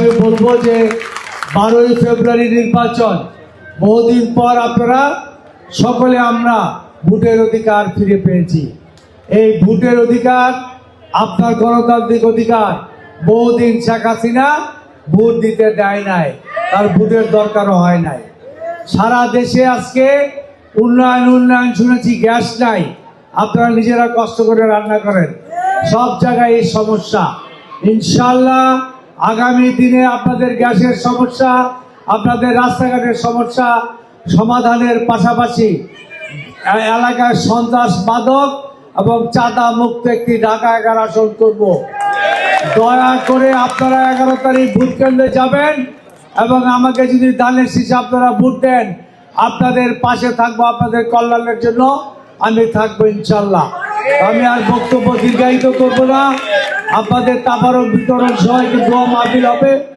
আমি বলবো যে 12ই ফেব্রুয়ারি নির্বাচন, বহুদিন পর আপনারা সকলে আমরা ভোটের অধিকার ফিরে পেয়েছি। এই ভোটের অধিকার আপনার গণতান্ত্রিক অধিকার। বহুদিন শেখ হাসিনা ভোট দিতে দেয় নাই, তার ভোটের দরকারও হয় নাই। সারা দেশে আজকে উন্নয়ন শুনেছি, গ্যাস নাই, আপনারা নিজেরা কষ্ট করে রান্না করেন, সব জায়গায় এই সমস্যা। ইনশাল্লাহ আগামী দিনে আপনাদের গ্যাসের সমস্যা, আপনাদের রাস্তাঘাটের সমস্যা সমাধানের পাশাপাশি এলাকায় সন্ত্রাস, মাদক এবং চাঁদা মুক্ত একটি ঢাকা 11 আসন করব। দয়া করে আপনারা 11 তারিখ ভোট কেন্দ্রে যাবেন এবং আমাকে যদি দানের শীষে আপনারা ভোট দেন, আপনাদের পাশে থাকবো, আপনাদের কল্যাণের জন্য আমি থাকবো ইনশাল্লাহ। আমি আর বক্তব্য দীর্ঘায়িত করবো না। আপনাদের তাবারক বিতরণ সহ একটু দোয়া মাহফিল হবে।